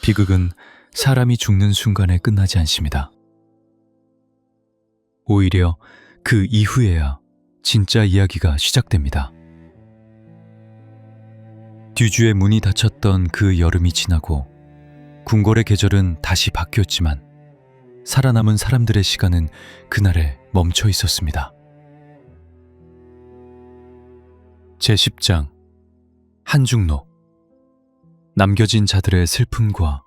비극은 사람이 죽는 순간에 끝나지 않습니다. 오히려 그 이후에야 진짜 이야기가 시작됩니다. 듀주의 문이 닫혔던 그 여름이 지나고 궁궐의 계절은 다시 바뀌었지만 살아남은 사람들의 시간은 그날에 멈춰 있었습니다. 제10장 한중로. 남겨진 자들의 슬픔과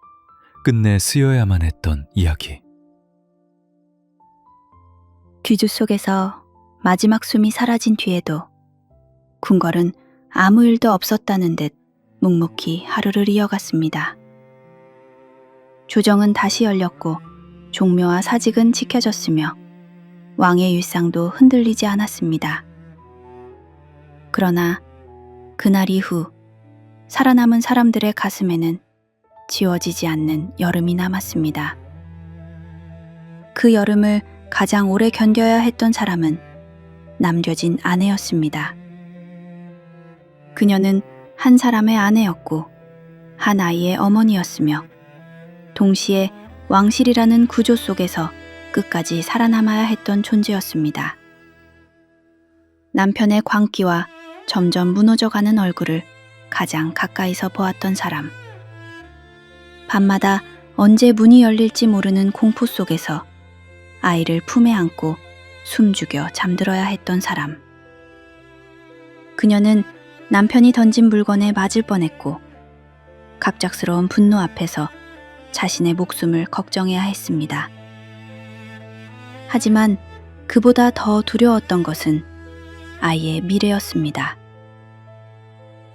끝내 쓰여야만 했던 이야기. 뒤주 속에서 마지막 숨이 사라진 뒤에도 궁궐은 아무 일도 없었다는 듯 묵묵히 하루를 이어갔습니다. 조정은 다시 열렸고 종묘와 사직은 지켜졌으며 왕의 율상도 흔들리지 않았습니다. 그러나 그날 이후 살아남은 사람들의 가슴에는 지워지지 않는 여름이 남았습니다. 그 여름을 가장 오래 견뎌야 했던 사람은 남겨진 아내였습니다. 그녀는 한 사람의 아내였고 한 아이의 어머니였으며 동시에 왕실이라는 구조 속에서 끝까지 살아남아야 했던 존재였습니다. 남편의 광기와 점점 무너져가는 얼굴을 가장 가까이서 보았던 사람. 밤마다 언제 문이 열릴지 모르는 공포 속에서 아이를 품에 안고 숨죽여 잠들어야 했던 사람. 그녀는 남편이 던진 물건에 맞을 뻔했고 갑작스러운 분노 앞에서 자신의 목숨을 걱정해야 했습니다. 하지만 그보다 더 두려웠던 것은 아이의 미래였습니다.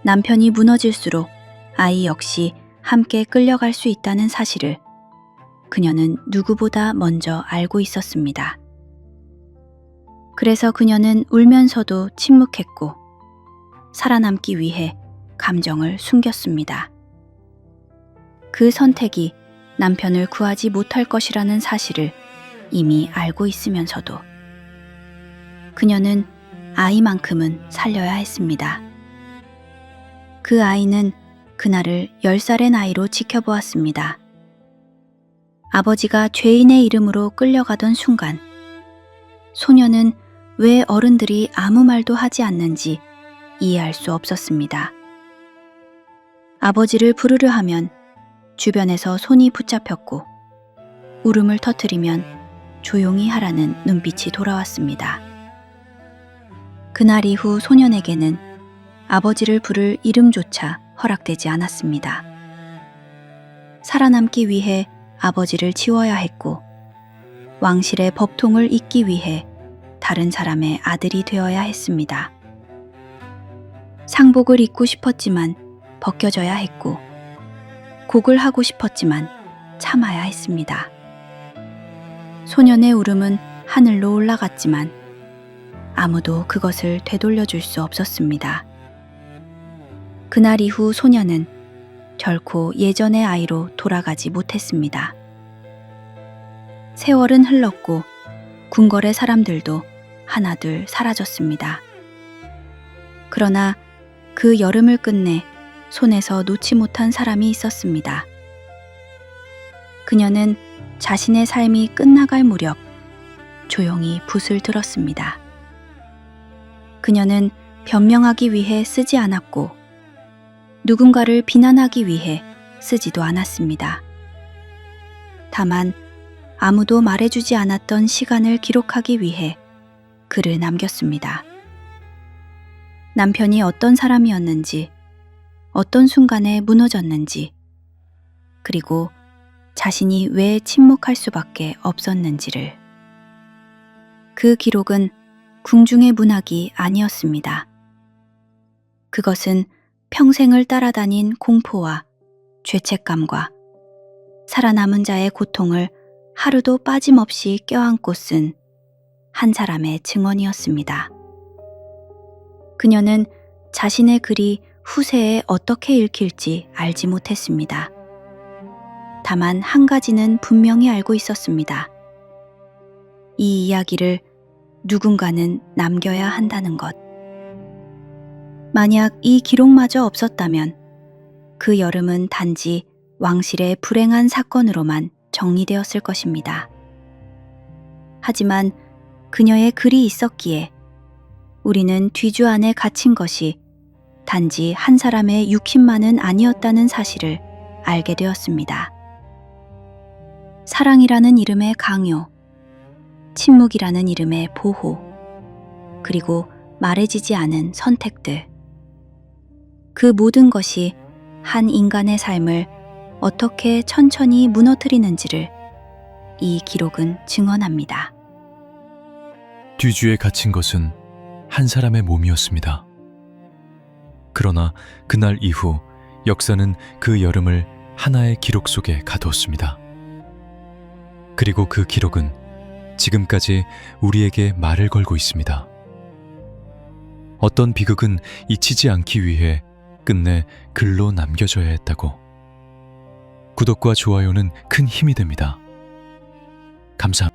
남편이 무너질수록 아이 역시 함께 끌려갈 수 있다는 사실을 그녀는 누구보다 먼저 알고 있었습니다. 그래서 그녀는 울면서도 침묵했고 살아남기 위해 감정을 숨겼습니다. 그 선택이 남편을 구하지 못할 것이라는 사실을 이미 알고 있으면서도 그녀는 아이만큼은 살려야 했습니다. 그 아이는 그날을 10살의 나이로 지켜보았습니다. 아버지가 죄인의 이름으로 끌려가던 순간 소녀는 왜 어른들이 아무 말도 하지 않는지 이해할 수 없었습니다. 아버지를 부르려 하면 주변에서 손이 붙잡혔고 울음을 터뜨리면 조용히 하라는 눈빛이 돌아왔습니다. 그날 이후 소년에게는 아버지를 부를 이름조차 허락되지 않았습니다. 살아남기 위해 아버지를 지워야 했고 왕실의 법통을 잇기 위해 다른 사람의 아들이 되어야 했습니다. 상복을 입고 싶었지만 벗겨져야 했고 곡을 하고 싶었지만 참아야 했습니다. 소년의 울음은 하늘로 올라갔지만 아무도 그것을 되돌려줄 수 없었습니다. 그날 이후 소년은 결코 예전의 아이로 돌아가지 못했습니다. 세월은 흘렀고 궁궐의 사람들도 하나둘 사라졌습니다. 그러나 그 여름을 끝내 손에서 놓지 못한 사람이 있었습니다. 그녀는 자신의 삶이 끝나갈 무렵 조용히 붓을 들었습니다. 그녀는 변명하기 위해 쓰지 않았고 누군가를 비난하기 위해 쓰지도 않았습니다. 다만 아무도 말해주지 않았던 시간을 기록하기 위해 글을 남겼습니다. 남편이 어떤 사람이었는지, 어떤 순간에 무너졌는지, 그리고 자신이 왜 침묵할 수밖에 없었는지를. 그 기록은 궁중의 문학이 아니었습니다. 그것은 평생을 따라다닌 공포와 죄책감과 살아남은 자의 고통을 하루도 빠짐없이 껴안고 쓴 한 사람의 증언이었습니다. 그녀는 자신의 글이 후세에 어떻게 읽힐지 알지 못했습니다. 다만 한 가지는 분명히 알고 있었습니다. 이 이야기를 누군가는 남겨야 한다는 것. 만약 이 기록마저 없었다면 그 여름은 단지 왕실의 불행한 사건으로만 정리되었을 것입니다. 하지만 그녀의 글이 있었기에 우리는 뒤주 안에 갇힌 것이 단지 한 사람의 육신만은 아니었다는 사실을 알게 되었습니다. 사랑이라는 이름의 강요, 침묵이라는 이름의 보호, 그리고 말해지지 않은 선택들. 그 모든 것이 한 인간의 삶을 어떻게 천천히 무너뜨리는지를 이 기록은 증언합니다. 뒤주에 갇힌 것은 한 사람의 몸이었습니다. 그러나 그날 이후 역사는 그 여름을 하나의 기록 속에 가두었습니다. 그리고 그 기록은 지금까지 우리에게 말을 걸고 있습니다. 어떤 비극은 잊히지 않기 위해 끝내 글로 남겨져야 했다고. 구독과 좋아요는 큰 힘이 됩니다. 감사합니다.